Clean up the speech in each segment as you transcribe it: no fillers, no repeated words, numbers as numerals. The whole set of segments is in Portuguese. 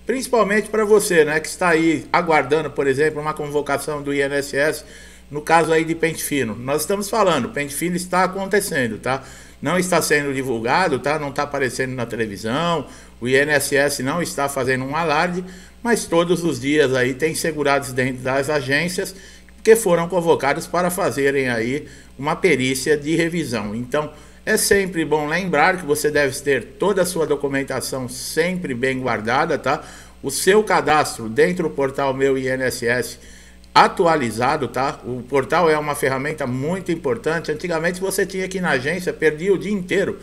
principalmente para você, né, que está aí aguardando, por exemplo, uma convocação do INSS, no caso aí de pente fino. Nós estamos falando, pente fino está acontecendo, tá? Não está sendo divulgado, tá? Não está aparecendo na televisão, o INSS não está fazendo um alarde, mas todos os dias aí tem segurados dentro das agências que foram convocados para fazerem aí uma perícia de revisão. Então, é sempre bom lembrar que você deve ter toda a sua documentação sempre bem guardada, tá? O seu cadastro dentro do portal Meu INSS atualizado, tá? O portal é uma ferramenta muito importante. Antigamente você tinha que ir na agência, perdia o dia inteiro.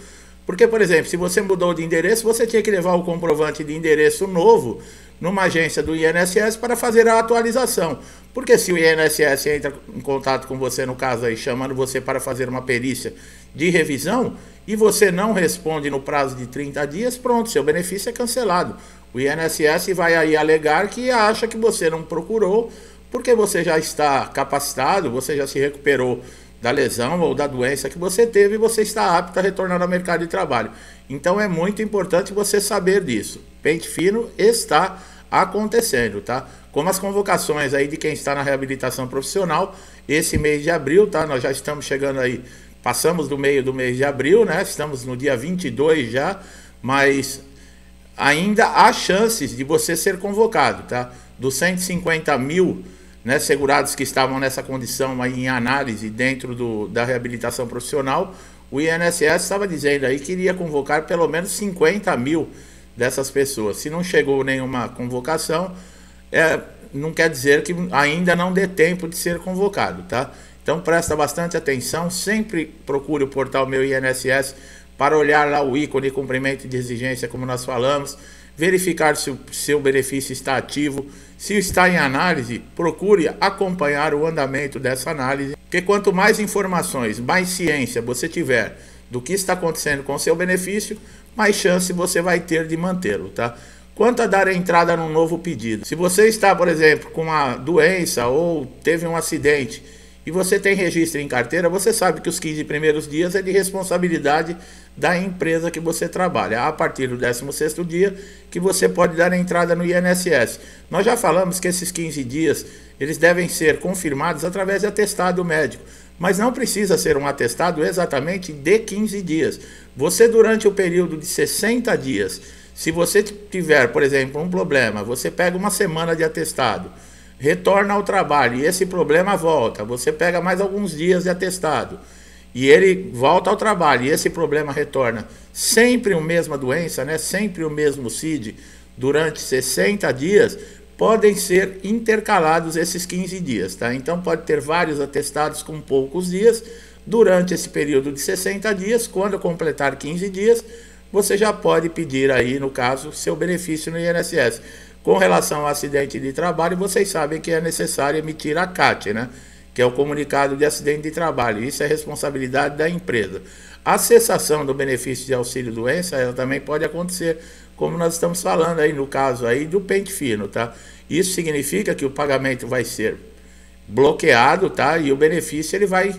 Porque, por exemplo, se você mudou de endereço, você tinha que levar o comprovante de endereço novo numa agência do INSS para fazer a atualização. Porque se o INSS entra em contato com você, no caso aí, chamando você para fazer uma perícia de revisão, e você não responde no prazo de 30 dias, pronto, seu benefício é cancelado. O INSS vai aí alegar que acha que você não procurou, porque você já está capacitado, você já se recuperou da lesão ou da doença que você teve e você está apto a retornar ao mercado de trabalho. Então é muito importante você saber disso. Pente fino está acontecendo, tá? Como as convocações aí de quem está na reabilitação profissional, esse mês de abril, tá? Nós já estamos chegando aí, passamos do meio do mês de abril, né? Estamos no dia 22 já, mas ainda há chances de você ser convocado, tá? Dos 150 mil, né, segurados que estavam nessa condição aí em análise dentro da reabilitação profissional, o INSS estava dizendo aí que iria convocar pelo menos 50 mil dessas pessoas. Se não chegou nenhuma convocação, não quer dizer que ainda não dê tempo de ser convocado, tá? Então presta bastante atenção, sempre procure o portal Meu INSS para olhar lá o ícone de cumprimento de exigência, como nós falamos, verificar se o seu benefício está ativo. Se está em análise, procure acompanhar o andamento dessa análise, porque quanto mais informações, mais ciência você tiver do que está acontecendo com o seu benefício, mais chance você vai ter de mantê-lo, tá? Quanto a dar entrada num novo pedido, se você está, por exemplo, com uma doença ou teve um acidente e você tem registro em carteira, você sabe que os 15 primeiros dias é de responsabilidade da empresa que você trabalha. A partir do 16º dia que você pode dar entrada no INSS. Nós já falamos que esses 15 dias, eles devem ser confirmados através de atestado médico. Mas não precisa ser um atestado exatamente de 15 dias. Você, durante o período de 60 dias, se você tiver, por exemplo, um problema, você pega uma semana de atestado, retorna ao trabalho e esse problema volta, você pega mais alguns dias de atestado e ele volta ao trabalho e esse problema retorna, sempre a mesma doença, né? Sempre o mesmo CID, durante 60 dias, podem ser intercalados esses 15 dias, tá? Então pode ter vários atestados com poucos dias, durante esse período de 60 dias, quando completar 15 dias, você já pode pedir aí, no caso, seu benefício no INSS. Com relação ao acidente de trabalho, vocês sabem que é necessário emitir a CAT, né? Que é o comunicado de acidente de trabalho. Isso é responsabilidade da empresa. A cessação do benefício de auxílio-doença, ela também pode acontecer, como nós estamos falando aí, no caso aí do pente fino, tá? Isso significa que o pagamento vai ser bloqueado, tá? E o benefício ele vai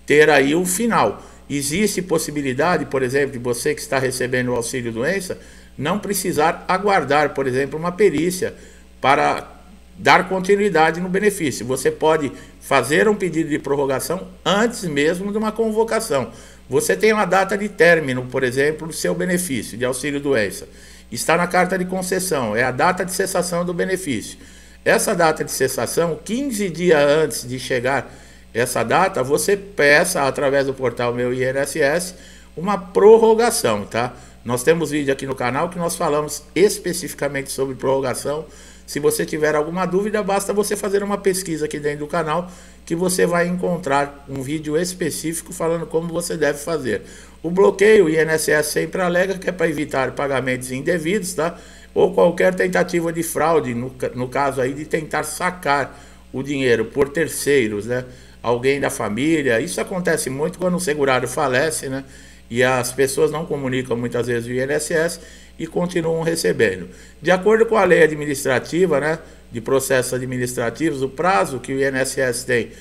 ter aí o final. Existe possibilidade, por exemplo, de você que está recebendo o auxílio-doença, não precisar aguardar, por exemplo, uma perícia para dar continuidade no benefício. Você pode fazer um pedido de prorrogação antes mesmo de uma convocação. Você tem uma data de término, por exemplo, do seu benefício de auxílio-doença. Está na carta de concessão, é a data de cessação do benefício. Essa data de cessação, 15 dias antes de chegar essa data, você peça através do portal Meu INSS uma prorrogação, tá? Nós temos vídeo aqui no canal que nós falamos especificamente sobre prorrogação. Se você tiver alguma dúvida, basta você fazer uma pesquisa aqui dentro do canal que você vai encontrar um vídeo específico falando como você deve fazer. O bloqueio, o INSS sempre alega que é para evitar pagamentos indevidos, tá? Ou qualquer tentativa de fraude, no caso aí de tentar sacar o dinheiro por terceiros, né? Alguém da família. Isso acontece muito quando o segurado falece, né? E as pessoas não comunicam muitas vezes o INSS e continuam recebendo. De acordo com a lei administrativa, né, de processos administrativos, o prazo que o INSS tem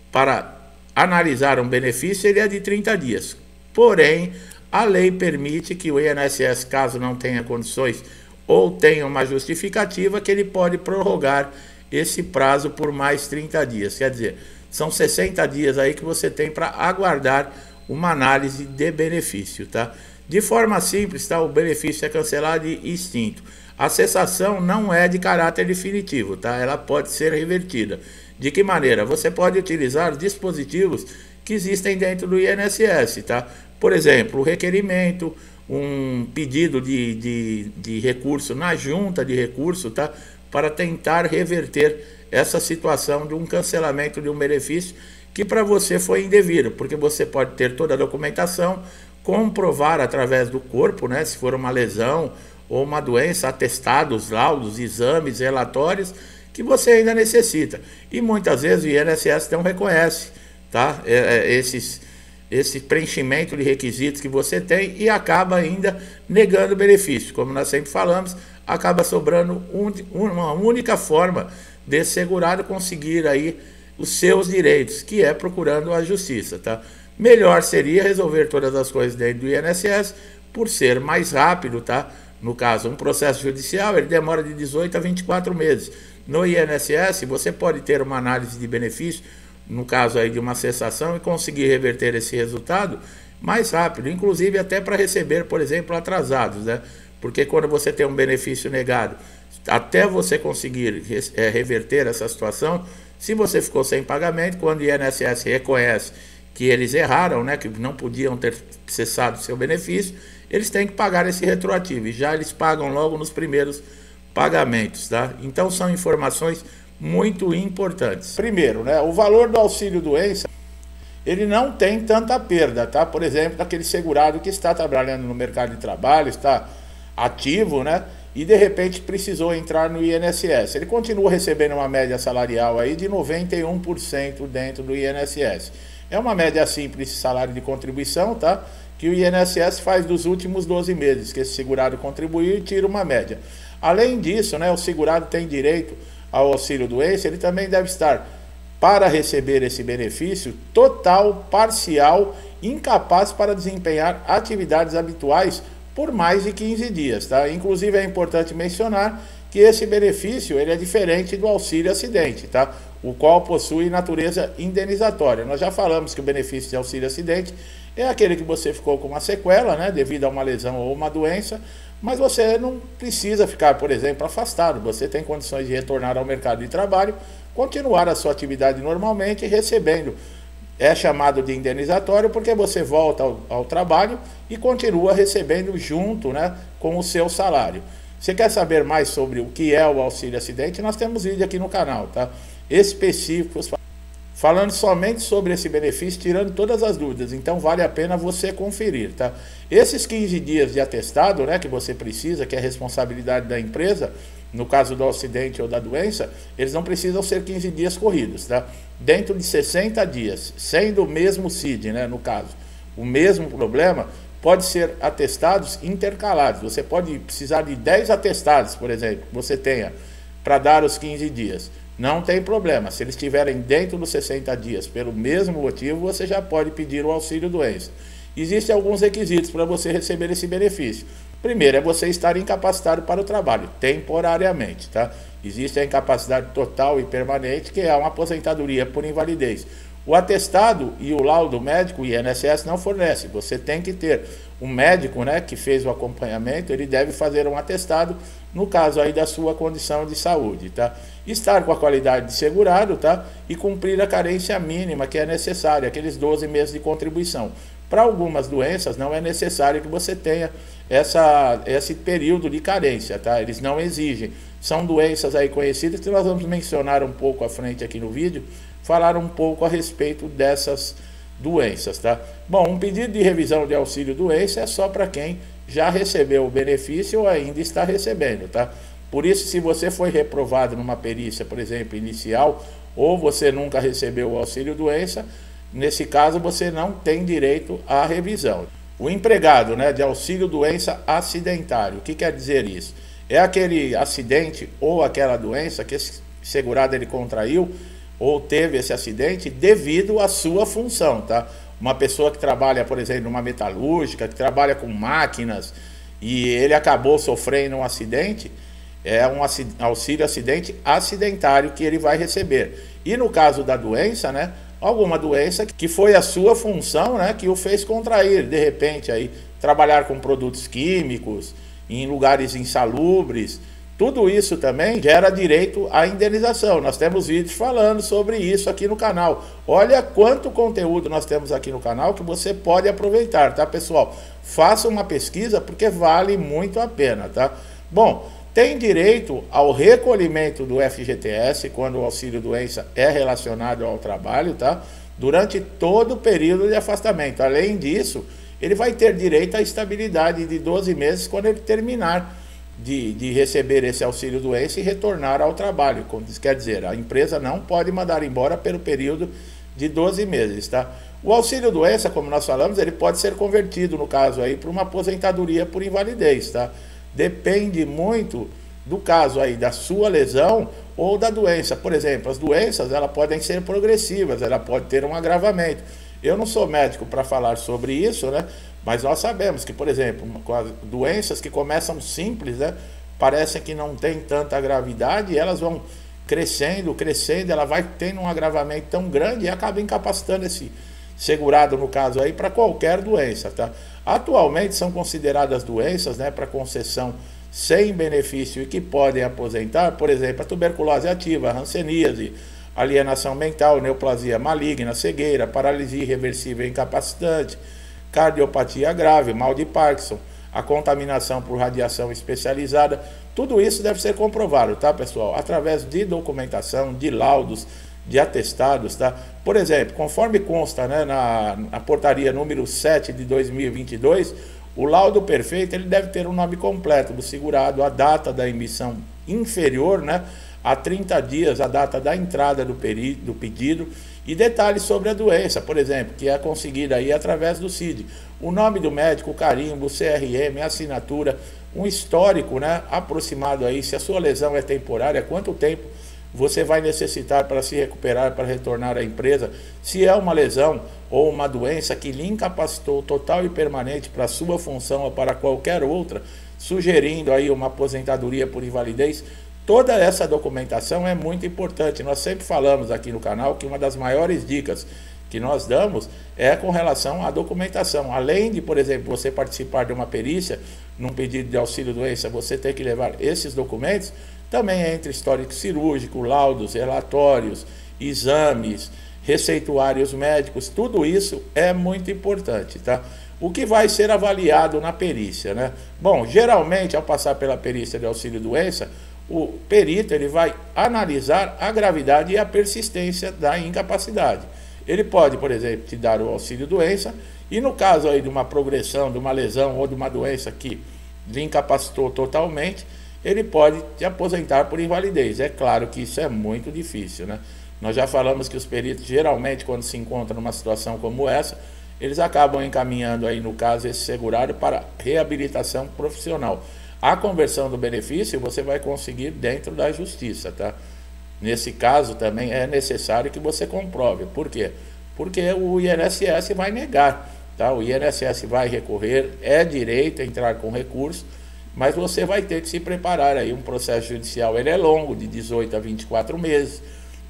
para analisar um benefício ele é de 30 dias. Porém, a lei permite que o INSS, caso não tenha condições ou tenha uma justificativa que ele pode prorrogar esse prazo por mais 30 dias. Quer dizer, são 60 dias aí que você tem para aguardar uma análise de benefício, tá? De forma simples, tá? O benefício é cancelado e extinto. A cessação não é de caráter definitivo, tá? Ela pode ser revertida. De que maneira? Você pode utilizar dispositivos que existem dentro do INSS, tá? Por exemplo, o requerimento, um pedido de recurso na junta de recurso, tá? Para tentar reverter essa situação de um cancelamento de um benefício que para você foi indevido, porque você pode ter toda a documentação, comprovar através do corpo, né? Se for uma lesão ou uma doença, atestados, laudos, exames, relatórios, que você ainda necessita. E muitas vezes o INSS não reconhece, tá? Esse preenchimento de requisitos que você tem e acaba ainda negando o benefício. Como nós sempre falamos, acaba sobrando uma única forma desse segurado conseguir aí os seus direitos, que é procurando a justiça, tá? Melhor seria resolver todas as coisas dentro do INSS, por ser mais rápido, tá? No caso, um processo judicial, ele demora de 18 a 24 meses. No INSS, você pode ter uma análise de benefício, no caso aí de uma cessação, e conseguir reverter esse resultado mais rápido, inclusive até para receber, por exemplo, atrasados, né? Porque quando você tem um benefício negado, até você conseguir reverter essa situação, se você ficou sem pagamento, quando o INSS reconhece que eles erraram, né, que não podiam ter cessado seu benefício, eles têm que pagar esse retroativo, e já eles pagam logo nos primeiros pagamentos, tá? Então são informações muito importantes. Primeiro, né, o valor do auxílio-doença, ele não tem tanta perda, tá? Por exemplo, daquele segurado que está trabalhando no mercado de trabalho, está ativo, né? E de repente precisou entrar no INSS. Ele continua recebendo uma média salarial aí de 91% dentro do INSS. É uma média simples de salário de contribuição, tá? Que o INSS faz dos últimos 12 meses que esse segurado contribuiu e tira uma média. Além disso, né, o segurado tem direito ao auxílio-doença, ele também deve estar, para receber esse benefício, total, parcial, incapaz para desempenhar atividades habituais por mais de 15 dias, tá? Inclusive é importante mencionar que esse benefício ele é diferente do auxílio-acidente, tá? O qual possui natureza indenizatória. Nós já falamos que o benefício de auxílio-acidente é aquele que você ficou com uma sequela, né, devido a uma lesão ou uma doença, mas você não precisa ficar, por exemplo, afastado. Você tem condições de retornar ao mercado de trabalho, continuar a sua atividade normalmente, recebendo. É chamado de indenizatório porque você volta ao trabalho e continua recebendo junto, né, com o seu salário. Você quer saber mais sobre o que é o auxílio-acidente? Nós temos vídeo aqui no canal, tá? Específicos, falando somente sobre esse benefício, tirando todas as dúvidas. Então vale a pena você conferir, tá? Esses 15 dias de atestado, né, que você precisa, que é responsabilidade da empresa, no caso do acidente ou da doença, eles não precisam ser 15 dias corridos, tá? Dentro de 60 dias, sendo o mesmo CID, né, no caso, o mesmo problema, pode ser atestados intercalados. Você pode precisar de 10 atestados, por exemplo, que você tenha para dar os 15 dias. Não tem problema, se eles estiverem dentro dos 60 dias pelo mesmo motivo, você já pode pedir o auxílio-doença. Existem alguns requisitos para você receber esse benefício. Primeiro, é você estar incapacitado para o trabalho, temporariamente, tá? Existe a incapacidade total e permanente, que é uma aposentadoria por invalidez. O atestado e o laudo médico, o INSS não fornece. Você tem que ter um médico, né, que fez o acompanhamento, ele deve fazer um atestado, no caso aí da sua condição de saúde, tá? Estar com a qualidade de segurado, tá? E cumprir a carência mínima que é necessária, aqueles 12 meses de contribuição. Para algumas doenças não é necessário que você tenha esse período de carência, tá? Eles não exigem. São doenças aí conhecidas que nós vamos mencionar um pouco à frente aqui no vídeo, falar um pouco a respeito dessas doenças, tá? Bom, um pedido de revisão de auxílio-doença é só para quem já recebeu o benefício ou ainda está recebendo, tá? Por isso, se você foi reprovado numa perícia, por exemplo, inicial, ou você nunca recebeu o auxílio-doença, nesse caso você não tem direito à revisão. O empregado, né, de auxílio-doença acidentário, o que quer dizer isso? É aquele acidente ou aquela doença que esse segurado ele contraiu ou teve esse acidente devido à sua função, tá? Uma pessoa que trabalha, por exemplo, numa metalúrgica, que trabalha com máquinas e ele acabou sofrendo um acidente, é um auxílio acidente acidentário que ele vai receber. E no caso da doença, né, alguma doença que foi a sua função, né, que o fez contrair, de repente aí trabalhar com produtos químicos em lugares insalubres, tudo isso também gera direito à indenização. Nós temos vídeos falando sobre isso aqui no canal. Olha quanto conteúdo nós temos aqui no canal que você pode aproveitar, tá, pessoal? Faça uma pesquisa porque vale muito a pena, tá? Bom, tem direito ao recolhimento do FGTS quando o auxílio doença é relacionado ao trabalho, tá? Durante todo o período de afastamento. Além disso, ele vai ter direito à estabilidade de 12 meses quando ele terminar de receber esse auxílio doença e retornar ao trabalho. Quer dizer, a empresa não pode mandar embora pelo período de 12 meses, tá? O auxílio doença, como nós falamos, ele pode ser convertido, no caso aí, para uma aposentadoria por invalidez, tá? Depende muito do caso aí da sua lesão ou da doença. Por exemplo, as doenças, elas podem ser progressivas, ela pode ter um agravamento. Eu não sou médico para falar sobre isso, né? Mas nós sabemos que, por exemplo, com as doenças que começam simples, né, parecem que não tem tanta gravidade, elas vão crescendo, ela vai tendo um agravamento tão grande e acaba incapacitando esse segurado, no caso aí, para qualquer doença, tá? Atualmente são consideradas doenças, né, para concessão sem benefício e que podem aposentar, por exemplo, a tuberculose ativa, a hanseníase, alienação mental, neoplasia maligna, cegueira, paralisia irreversível incapacitante, cardiopatia grave, mal de Parkinson, a contaminação por radiação especializada. Tudo isso deve ser comprovado, tá, pessoal? Através de documentação, de laudos, de atestados, tá? Por exemplo, conforme consta, né, na portaria número 7 de 2022, o laudo perfeito ele deve ter o nome completo do segurado, a data da emissão inferior, né, a 30 dias, a data da entrada do pedido, e detalhes sobre a doença, por exemplo, que é conseguida aí através do CID. O nome do médico, o carimbo, o CRM, a assinatura, um histórico, né, aproximado aí, se a sua lesão é temporária, quanto tempo você vai necessitar para se recuperar, para retornar à empresa, se é uma lesão ou uma doença que lhe incapacitou total e permanente para a sua função ou para qualquer outra, sugerindo aí uma aposentadoria por invalidez. Toda essa documentação é muito importante. Nós sempre falamos aqui no canal que uma das maiores dicas que nós damos é com relação à documentação. Além de, por exemplo, você participar de uma perícia, num pedido de auxílio doença, você tem que levar esses documentos, também entra histórico cirúrgico, laudos, relatórios, exames, receituários médicos, tudo isso é muito importante, tá? O que vai ser avaliado na perícia, né? Bom, geralmente, ao passar pela perícia de auxílio doença, o perito ele vai analisar a gravidade e a persistência da incapacidade. Ele pode, por exemplo, te dar o auxílio doença e no caso aí de uma progressão, de uma lesão ou de uma doença que lhe incapacitou totalmente, ele pode te aposentar por invalidez. É claro que isso é muito difícil, né? Nós já falamos que os peritos geralmente quando se encontram numa situação como essa, eles acabam encaminhando aí no caso esse segurado para reabilitação profissional. A conversão do benefício você vai conseguir dentro da justiça, tá? Nesse caso também é necessário que você comprove. Por quê? Porque o INSS vai negar, tá? O INSS vai recorrer, é direito a entrar com recurso, mas você vai ter que se preparar aí. Um processo judicial ele é longo, de 18 a 24 meses.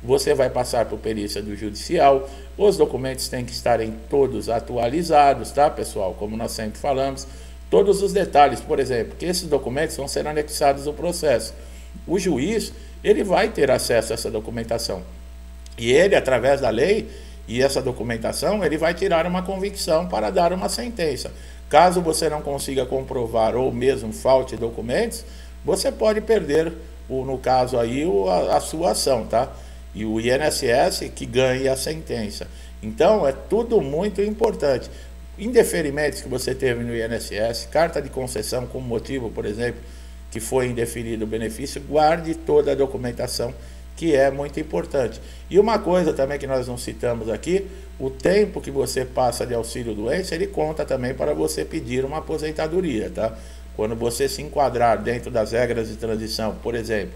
Você vai passar por perícia do judicial, os documentos têm que estarem todos atualizados, tá, pessoal? Como nós sempre falamos. Todos os detalhes, por exemplo, que esses documentos vão ser anexados ao processo. O juiz, ele vai ter acesso a essa documentação. E ele, através da lei e essa documentação, ele vai tirar uma convicção para dar uma sentença. Caso você não consiga comprovar ou mesmo falte documentos, você pode perder, no caso aí, a sua ação, tá? E o INSS que ganhe a sentença. Então, é tudo muito importante. Indeferimentos que você teve no INSS, carta de concessão com motivo, por exemplo, que foi indeferido o benefício, guarde toda a documentação, que é muito importante. E uma coisa também que nós não citamos aqui, o tempo que você passa de auxílio doença, ele conta também para você pedir uma aposentadoria, tá? Quando você se enquadrar dentro das regras de transição, por exemplo,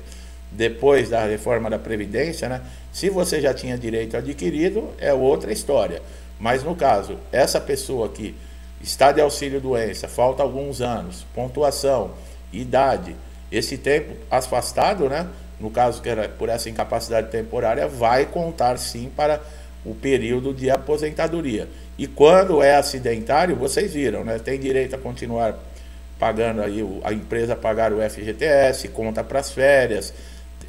depois da reforma da Previdência, né? Se você já tinha direito adquirido, é outra história. Mas no caso, essa pessoa que está de auxílio-doença, falta alguns anos, pontuação, idade, esse tempo afastado, né, no caso que era por essa incapacidade temporária, vai contar sim para o período de aposentadoria. E quando é acidentário, vocês viram, né, tem direito a continuar pagando aí, a empresa pagar o FGTS, conta para as férias.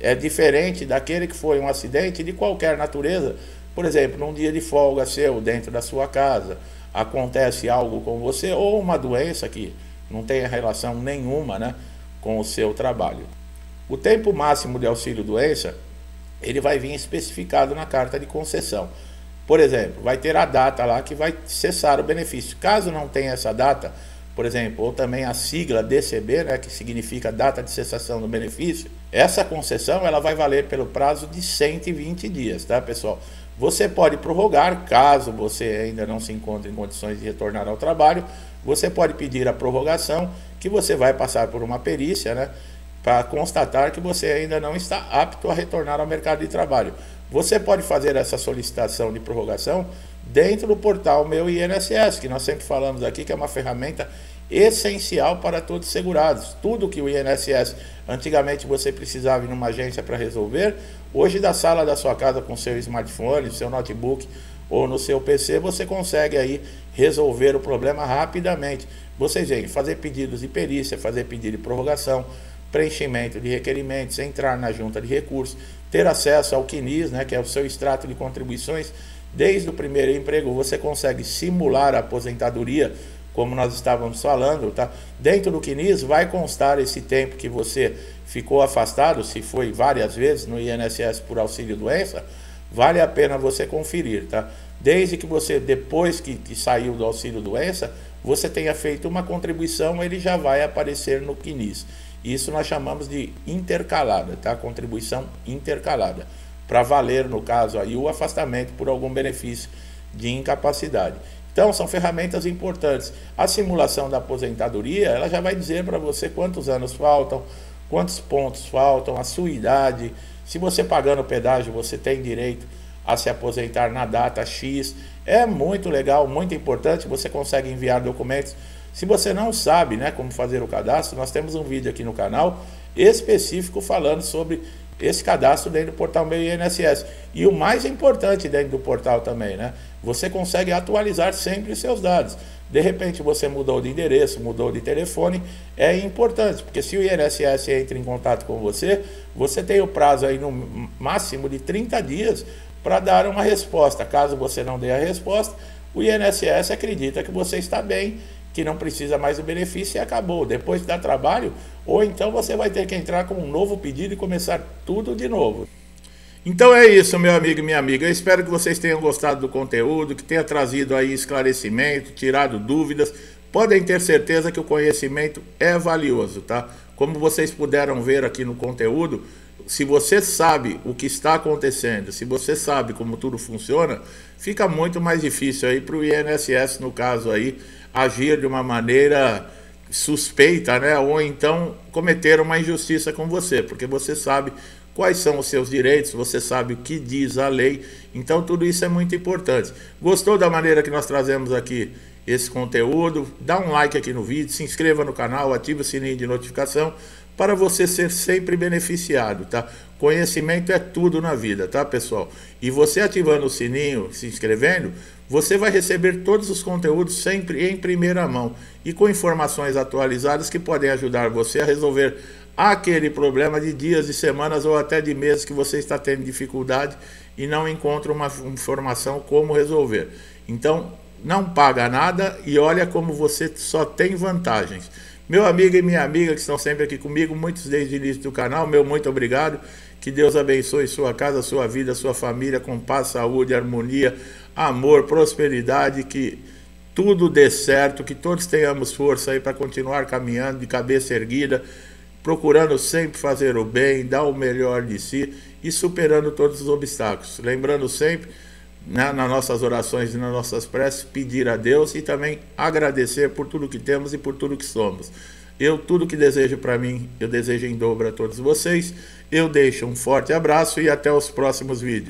É diferente daquele que foi um acidente de qualquer natureza. Por exemplo, num dia de folga seu, dentro da sua casa, acontece algo com você, ou uma doença que não tem relação nenhuma, né, com o seu trabalho. O tempo máximo de auxílio-doença, ele vai vir especificado na carta de concessão. Por exemplo, vai ter a data lá que vai cessar o benefício. Caso não tenha essa data, por exemplo, ou também a sigla DCB, né, que significa data de cessação do benefício, essa concessão ela vai valer pelo prazo de 120 dias, tá, pessoal? Você pode prorrogar, caso você ainda não se encontre em condições de retornar ao trabalho, você pode pedir a prorrogação, que você vai passar por uma perícia, né, para constatar que você ainda não está apto a retornar ao mercado de trabalho. Você pode fazer essa solicitação de prorrogação dentro do portal Meu INSS, que nós sempre falamos aqui que é uma ferramenta essencial para todos os segurados. Tudo que o INSS, antigamente você precisava ir numa agência para resolver, hoje da sala da sua casa com seu smartphone, seu notebook ou no seu PC, você consegue aí resolver o problema rapidamente. Vocês veem, fazer pedidos de perícia, fazer pedido de prorrogação, preenchimento de requerimentos, entrar na junta de recursos, ter acesso ao CNIS, né, que é o seu extrato de contribuições. Desde o primeiro emprego você consegue simular a aposentadoria, como nós estávamos falando, tá? Dentro do CNIS vai constar esse tempo que você ficou afastado, se foi várias vezes no INSS por auxílio-doença, vale a pena você conferir, tá? Desde que você, depois que saiu do auxílio-doença, você tenha feito uma contribuição, ele já vai aparecer no CNIS. Isso nós chamamos de intercalada, tá? Contribuição intercalada, para valer, no caso aí, o afastamento por algum benefício de incapacidade. Então, são ferramentas importantes. A simulação da aposentadoria, ela já vai dizer para você quantos anos faltam, quantos pontos faltam, a sua idade. Se você pagando pedágio, você tem direito a se aposentar na data X. É muito legal, muito importante, você consegue enviar documentos. Se você não sabe, né, como fazer o cadastro, nós temos um vídeo aqui no canal específico falando sobre esse cadastro dentro do portal Meu INSS. E o mais importante dentro do portal também, né, você consegue atualizar sempre seus dados. De repente você mudou de endereço, mudou de telefone, é importante, porque se o INSS entra em contato com você, você tem o prazo aí no máximo de 30 dias para dar uma resposta. Caso você não dê a resposta, o INSS acredita que você está bem, que não precisa mais do benefício e acabou. Depois dá trabalho, ou então você vai ter que entrar com um novo pedido e começar tudo de novo. Então é isso, meu amigo e minha amiga. Eu espero que vocês tenham gostado do conteúdo, que tenha trazido aí esclarecimento, tirado dúvidas. Podem ter certeza que o conhecimento é valioso, tá? Como vocês puderam ver aqui no conteúdo, se você sabe o que está acontecendo, se você sabe como tudo funciona, fica muito mais difícil aí para o INSS, no caso aí, agir de uma maneira suspeita, né? Ou então cometer uma injustiça com você, porque você sabe quais são os seus direitos, você sabe o que diz a lei, então tudo isso é muito importante. Gostou da maneira que nós trazemos aqui esse conteúdo? Dá um like aqui no vídeo, se inscreva no canal, ative o sininho de notificação para você ser sempre beneficiado, tá? Conhecimento é tudo na vida, tá, pessoal? E você ativando o sininho, se inscrevendo, você vai receber todos os conteúdos sempre em primeira mão e com informações atualizadas que podem ajudar você a resolver aquele problema de dias, de semanas ou até de meses que você está tendo dificuldade e não encontra uma informação como resolver. Então, não paga nada e olha como você só tem vantagens. Meu amigo e minha amiga que estão sempre aqui comigo, muitos desde o início do canal, meu muito obrigado. Que Deus abençoe sua casa, sua vida, sua família, com paz, saúde, harmonia, amor, prosperidade, que tudo dê certo, que todos tenhamos força aí para continuar caminhando de cabeça erguida, procurando sempre fazer o bem, dar o melhor de si e superando todos os obstáculos. Lembrando sempre, né, nas nossas orações e nas nossas preces, pedir a Deus e também agradecer por tudo que temos e por tudo que somos. Tudo que desejo para mim, eu desejo em dobro a todos vocês. Eu deixo um forte abraço e até os próximos vídeos.